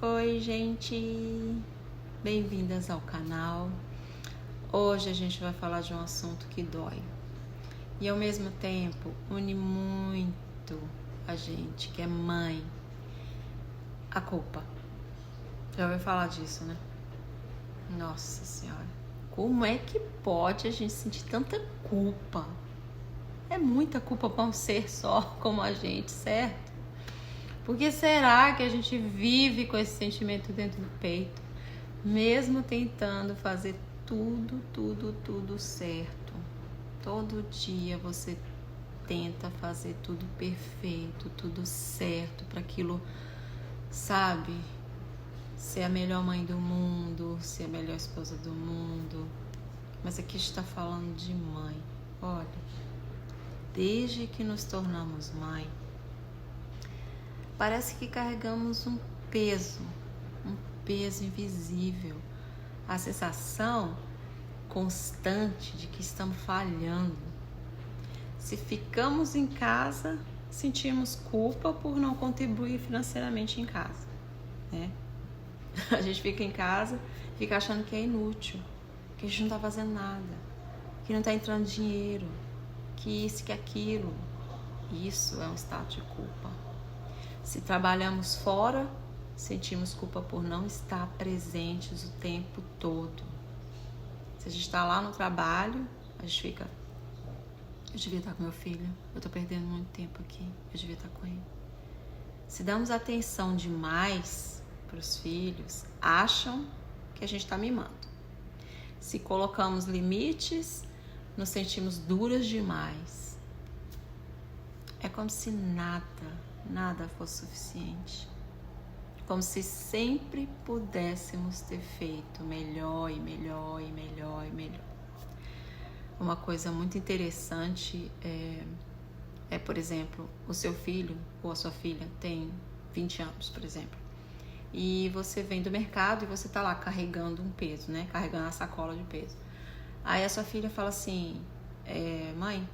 Oi, gente! Bem-vindas ao canal. Hoje a gente vai falar de um assunto que dói e ao mesmo tempo une muito a gente que é mãe. A culpa. Já ouviu falar disso, né? Nossa Senhora! Como é que pode a gente sentir tanta culpa? É muita culpa para um ser só como a gente, certo? Por que será que a gente vive com esse sentimento dentro do peito, mesmo tentando fazer tudo certo? Todo dia você tenta fazer tudo perfeito, tudo certo, para aquilo, sabe? Ser a melhor mãe do mundo, ser a melhor esposa do mundo. Mas aqui está falando de mãe. Olha, desde que nos tornamos mãe, parece que carregamos um peso invisível, a sensação constante de que estamos falhando. Se ficamos em casa, sentimos culpa por não contribuir financeiramente em casa, né? A gente fica em casa, fica achando que é inútil, que a gente não está fazendo nada, que não está entrando dinheiro, que isso, que aquilo. Isso é um estado de culpa. Se trabalhamos fora, sentimos culpa por não estar presentes o tempo todo. Se a gente está lá no trabalho, a gente fica: eu devia estar com meu filho, eu estou perdendo muito tempo aqui, eu devia estar com ele. Se damos atenção demais para os filhos, acham que a gente está mimando. Se colocamos limites, nos sentimos duras demais. É como se nada fosse suficiente. Como se sempre pudéssemos ter feito melhor e melhor e melhor e melhor. Uma coisa muito interessante é, por exemplo, o seu filho ou a sua filha tem 20 anos, por exemplo, e você vem do mercado e você tá lá carregando um peso, né? Carregando a sacola de peso. Aí a sua filha fala assim: mãe,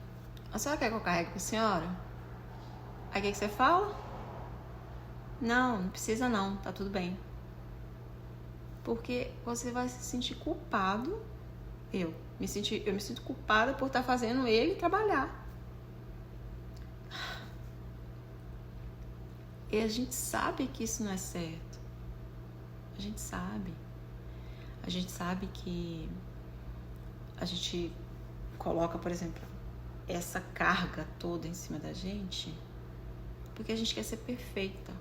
a senhora quer que eu carregue pra senhora? Aí o que você fala? Não precisa não, tá tudo bem. Porque você vai se sentir culpado. Eu me sinto culpada por estar fazendo ele trabalhar. E a gente sabe que isso não é certo. A gente sabe. A gente sabe que a gente coloca, por exemplo, essa carga toda em cima da gente porque a gente quer ser perfeita.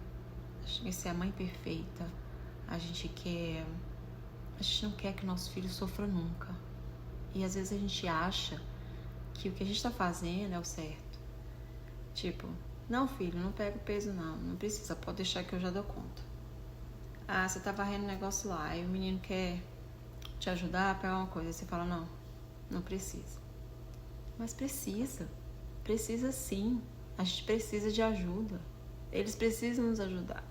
A gente quer ser a mãe perfeita. A gente não quer que o nosso filho sofra nunca. E às vezes a gente acha que o que a gente tá fazendo é o certo. Tipo, não, filho, não pega o peso não precisa, pode deixar que eu já dou conta. Ah, você tá varrendo o negócio lá, aí o menino quer te ajudar a pegar uma coisa, aí você fala: não precisa. Mas precisa sim. A gente precisa de ajuda. Eles precisam nos ajudar.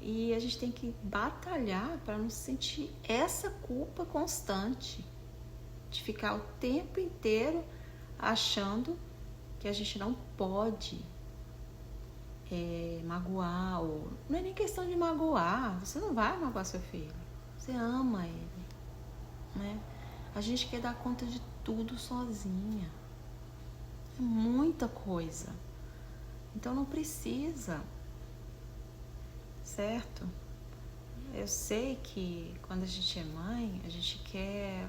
E a gente tem que batalhar para não sentir essa culpa constante de ficar o tempo inteiro achando que a gente não pode magoar. Ou não é nem questão de magoar. Você não vai magoar seu filho. Você ama ele, né? A gente quer dar conta de tudo sozinha. É muita coisa. Então não precisa, certo? Eu sei que quando a gente é mãe, a gente quer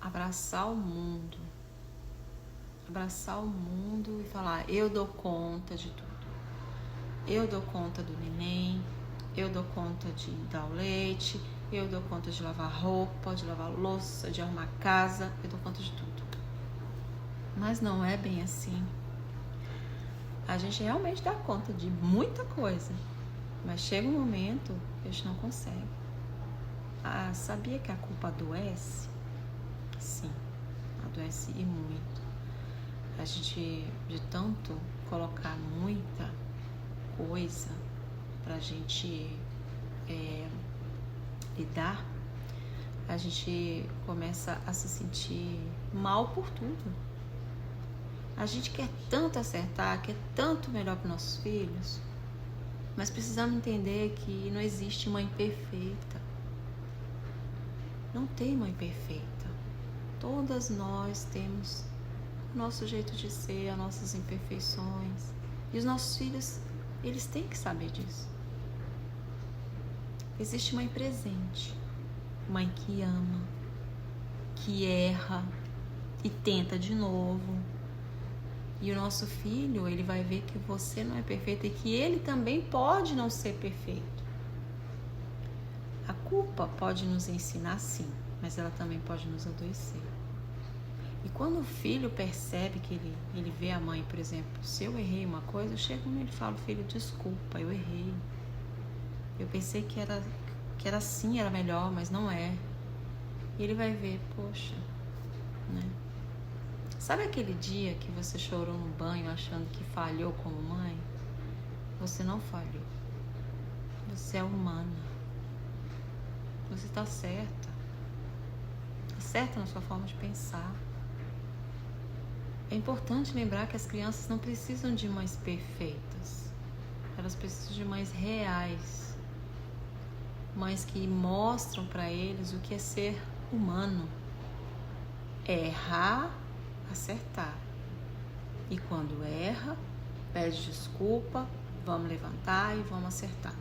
abraçar o mundo e falar: eu dou conta de tudo. Eu dou conta do neném, eu dou conta de dar o leite, eu dou conta de lavar roupa, de lavar louça, de arrumar casa, eu dou conta de tudo. Mas não é bem assim. A gente realmente dá conta de muita coisa, mas chega um momento que a gente não consegue. Ah, sabia que a culpa adoece? Sim, adoece e muito. A gente, de tanto colocar muita coisa pra gente lidar, a gente começa a se sentir mal por tudo. A gente quer tanto acertar, quer tanto melhor para nossos filhos, Mas precisamos entender que não existe mãe perfeita. Não tem mãe perfeita. Todas nós temos o nosso jeito de ser, as nossas imperfeições. E os nossos filhos, eles têm que saber disso. Existe mãe presente, mãe que ama, que erra e tenta de novo. E o nosso filho, ele vai ver que você não é perfeito e que ele também pode não ser perfeito. A culpa pode nos ensinar, sim, mas ela também pode nos adoecer. E quando o filho percebe que ele vê a mãe, por exemplo, se eu errei uma coisa, eu chego nele e falo, filho, desculpa, eu errei. Eu pensei que era assim, era melhor, mas não é. E ele vai ver, poxa, né? Sabe aquele dia que você chorou no banho achando que falhou como mãe? Você não falhou. Você é humana. Você está certa. Está certa na sua forma de pensar. É importante lembrar que as crianças não precisam de mães perfeitas. Elas precisam de mães reais. Mães que mostram para eles o que é ser humano. É errar, acertar. E quando erra, pede desculpa, vamos levantar e vamos acertar.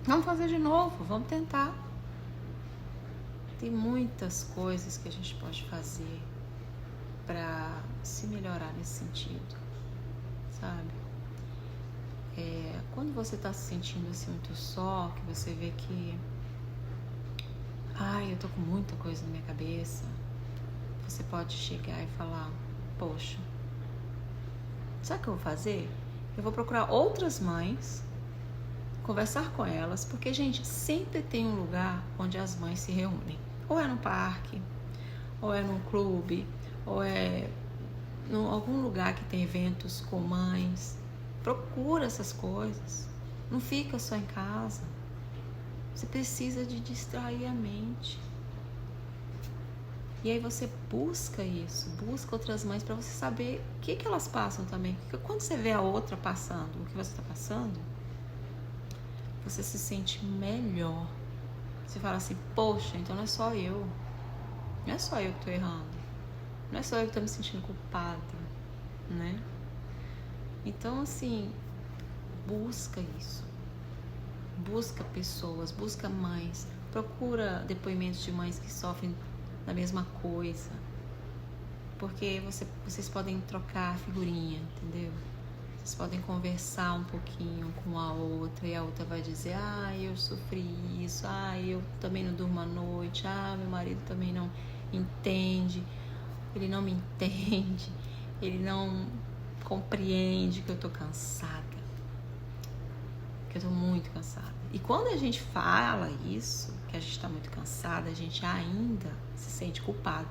Vamos fazer de novo, vamos tentar. Tem muitas coisas que a gente pode fazer para se melhorar nesse sentido, sabe? Quando você está se sentindo assim muito só, que você vê que eu tô com muita coisa na minha cabeça, você pode chegar e falar, poxa, sabe o que eu vou fazer? Eu vou procurar outras mães, conversar com elas, porque, gente, sempre tem um lugar onde as mães se reúnem. Ou é no parque, ou é num clube, ou é em algum lugar que tem eventos com mães. Procura essas coisas. Não fica só em casa. Você precisa de distrair a mente. E aí você busca isso, busca outras mães para você saber o que elas passam também. Porque quando você vê a outra passando o que você está passando, você se sente melhor. Você fala assim, poxa, então não é só eu. Não é só eu que estou errando. Não é só eu que estou me sentindo culpada, né? Então, assim, busca isso. Busca pessoas, busca mães. Procura depoimentos de mães que sofrem da mesma coisa. Porque vocês podem trocar figurinha, entendeu? Vocês podem conversar um pouquinho com a outra e a outra vai dizer, eu sofri isso, eu também não durmo à noite, meu marido também não entende, ele não me entende, ele não compreende que eu tô cansada, que eu tô muito cansada. E quando a gente fala isso, que a gente tá muito cansada, a gente ainda se sente culpada.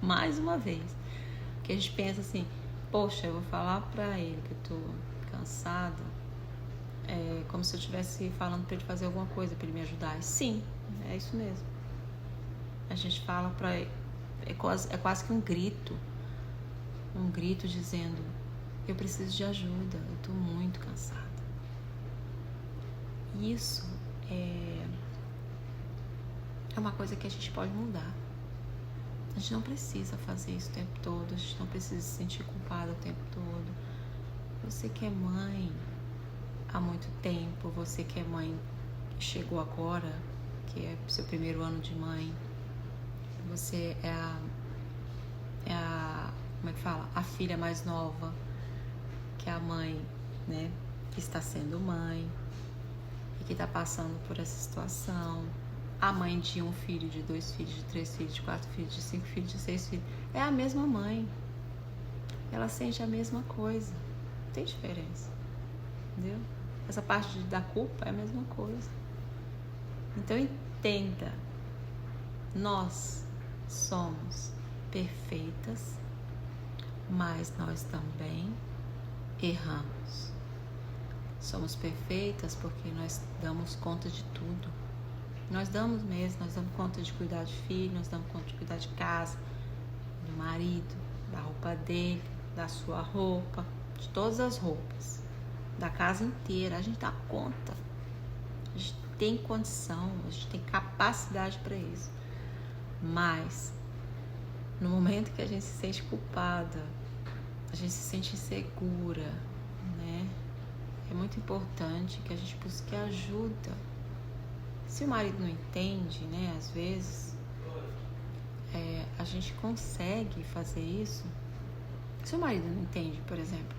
Mais uma vez. Porque a gente pensa assim, poxa, eu vou falar pra ele que eu tô cansada, como se eu estivesse falando pra ele fazer alguma coisa, pra ele me ajudar. E sim, é isso mesmo. A gente fala pra ele, é quase que um grito dizendo, eu preciso de ajuda, eu tô muito cansada. Isso é uma coisa que a gente pode mudar. A gente não precisa fazer isso o tempo todo, a gente não precisa se sentir culpada o tempo todo. Você que é mãe há muito tempo, você que é mãe que chegou agora, que é seu primeiro ano de mãe, você é a como é que fala? A filha mais nova, que é a mãe, né, que está sendo mãe e que está passando por essa situação. A mãe de um filho, de 2 filhos, de 3 filhos, de 4 filhos, de 5 filhos, de 6 filhos. É a mesma mãe. Ela sente a mesma coisa. Não tem diferença. Entendeu? Essa parte da culpa é a mesma coisa. Então entenda. Nós somos perfeitas, mas nós também erramos. Somos perfeitas porque nós damos conta de tudo. Nós damos mesmo, nós damos conta de cuidar de filho, nós damos conta de cuidar de casa, do marido, da roupa dele, da sua roupa, de todas as roupas. da casa inteira. A gente dá conta. A gente tem condição, a gente tem capacidade para isso. Mas no momento que a gente se sente culpada, a gente se sente insegura, né? É muito importante que a gente busque ajuda. Se o marido não entende, né? Às vezes a gente consegue fazer isso. Se o marido não entende, por exemplo,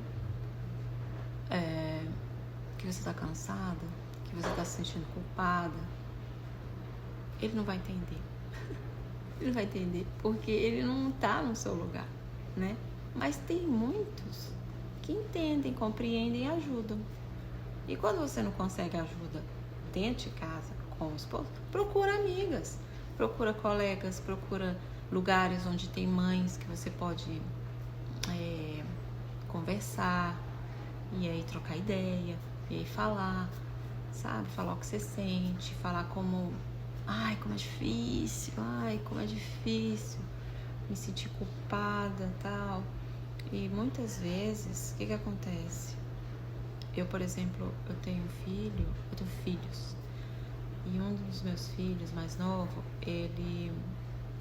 que você está cansada, que você está se sentindo culpada, ele não vai entender. Ele não vai entender porque ele não está no seu lugar, né? Mas tem muitos que entendem, compreendem e ajudam. E quando você não consegue ajuda dentro de casa com o esposo, procura amigas, procura colegas, procura lugares onde tem mães que você pode conversar, e aí trocar ideia, e aí falar, sabe? Falar o que você sente, falar como é difícil, me sentir culpada, tal. E muitas vezes, o que acontece? Eu, por exemplo, eu tenho filhos, e um dos meus filhos mais novo,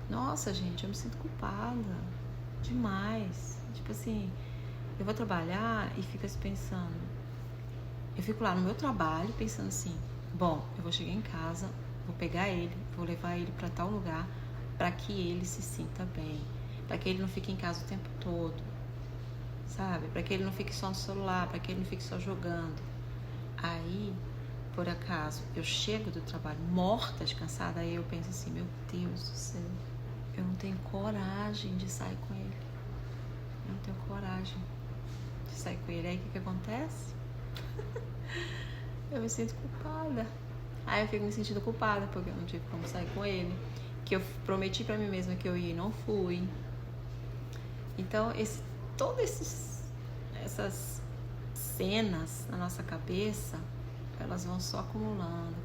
nossa, gente, eu me sinto culpada demais. Tipo assim, eu vou trabalhar e fico assim pensando, eu fico lá no meu trabalho pensando assim, bom, eu vou chegar em casa, vou pegar ele, vou levar ele para tal lugar, para que ele se sinta bem, para que ele não fique em casa o tempo todo, sabe? Para que ele não fique só no celular, para que ele não fique só jogando. Aí, por acaso, eu chego do trabalho morta de cansada, aí eu penso assim, meu Deus do céu, eu não tenho coragem de sair com ele. Eu não tenho coragem de sair com ele. Aí o que acontece? Eu me sinto culpada. Aí eu fico me sentindo culpada porque eu não tive como sair com ele, que eu prometi pra mim mesma que eu ia e não fui. Então, todas essas cenas na nossa cabeça, elas vão só acumulando.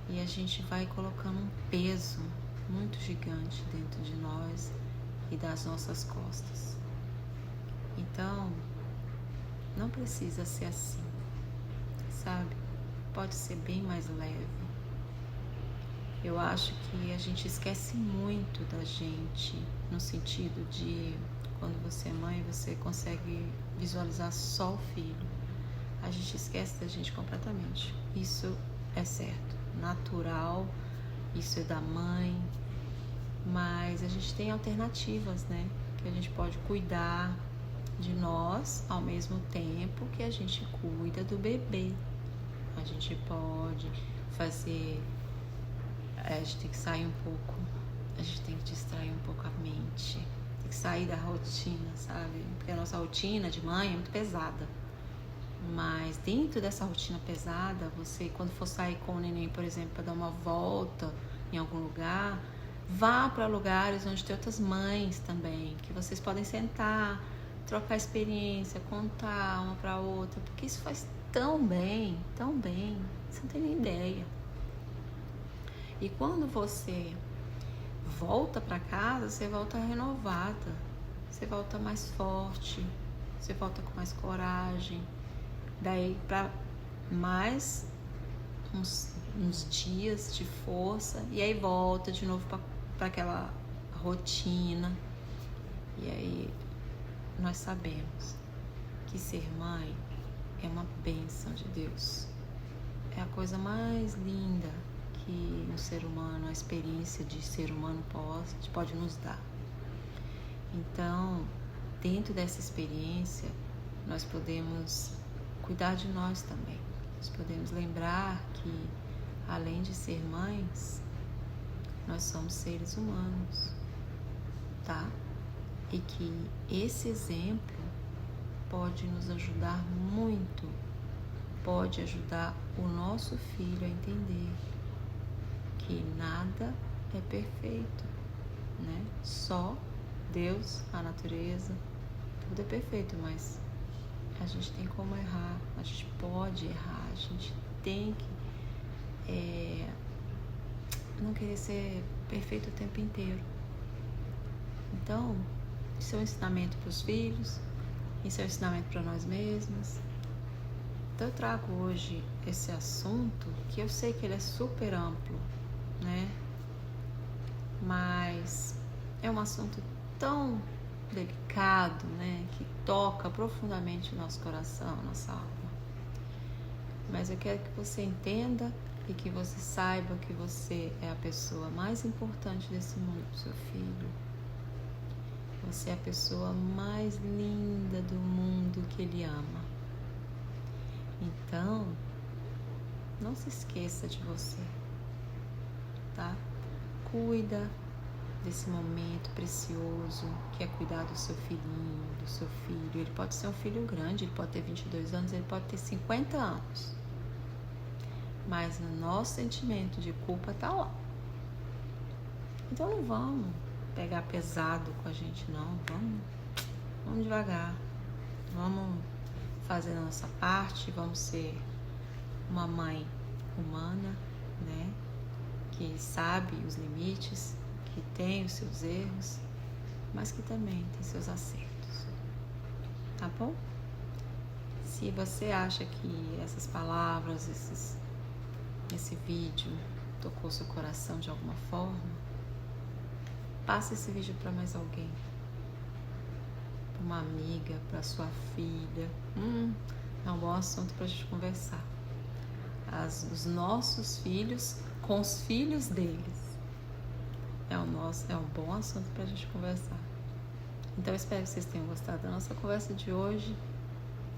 E a gente vai colocando um peso muito gigante dentro de nós e das nossas costas. Então, não precisa ser assim, sabe? Pode ser bem mais leve. Eu acho que a gente esquece muito da gente, no sentido de quando você é mãe, você consegue visualizar só o filho. A gente esquece da gente completamente. Isso é certo, natural, isso é da mãe, mas a gente tem alternativas, né? Que a gente pode cuidar de nós ao mesmo tempo que a gente cuida do bebê. A gente pode fazer, a gente tem que sair um pouco, a gente tem que distrair um pouco a mente, tem que sair da rotina, sabe? Porque a nossa rotina de mãe é muito pesada. Mas dentro dessa rotina pesada, você, quando for sair com o neném, por exemplo, para dar uma volta em algum lugar, vá para lugares onde tem outras mães também, que vocês podem sentar, trocar experiência, contar uma para outra, porque isso faz tão bem, você não tem nem ideia. E quando você volta para casa, você volta renovada, você volta mais forte, você volta com mais coragem. Daí para mais uns dias de força, e aí volta de novo para aquela rotina. E aí nós sabemos que ser mãe é uma bênção de Deus. É a coisa mais linda que um ser humano, a experiência de ser humano pode nos dar. Então, dentro dessa experiência, nós podemos cuidar de nós também. Nós podemos lembrar que, além de ser mães, nós somos seres humanos, tá? E que esse exemplo pode nos ajudar muito, pode ajudar o nosso filho a entender que nada é perfeito, né? Só Deus, a natureza, tudo é perfeito, mas a gente tem como errar, a gente pode errar, a gente tem que não querer ser perfeito o tempo inteiro. Então, isso é um ensinamento para os filhos, Isso é um ensinamento para nós mesmos. Então eu trago hoje esse assunto, que eu sei que ele é super amplo, né? Mas é um assunto tão delicado, né? Que toca profundamente o nosso coração, a nossa alma. Mas eu quero que você entenda e que você saiba que você é a pessoa mais importante desse mundo para o seu filho. Você é a pessoa mais linda do mundo que ele ama. Então, não se esqueça de você, tá? Cuida desse momento precioso que é cuidar do seu filhinho, do seu filho. Ele pode ser um filho grande, ele pode ter 22 anos, ele pode ter 50 anos. Mas o nosso sentimento de culpa tá lá. Então não vamos pegar pesado com a gente, não. Vamos devagar. Vamos fazer a nossa parte, vamos ser uma mãe humana, né? Que sabe os limites, que tem os seus erros, mas que também tem seus acertos. Tá bom? Se você acha que essas palavras, esse vídeo tocou seu coração de alguma forma, passe esse vídeo para mais alguém. Para uma amiga, para sua filha. É um bom assunto para a gente conversar. Os nossos filhos com os filhos deles. É um bom assunto para a gente conversar. Então eu espero que vocês tenham gostado da nossa conversa de hoje.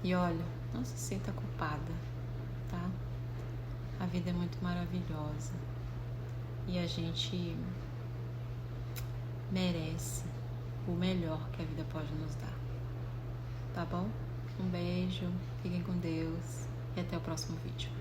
E olha, não se sinta culpada, tá? A vida é muito maravilhosa e a gente merece o melhor que a vida pode nos dar. Tá bom? Um beijo, fiquem com Deus e até o próximo vídeo.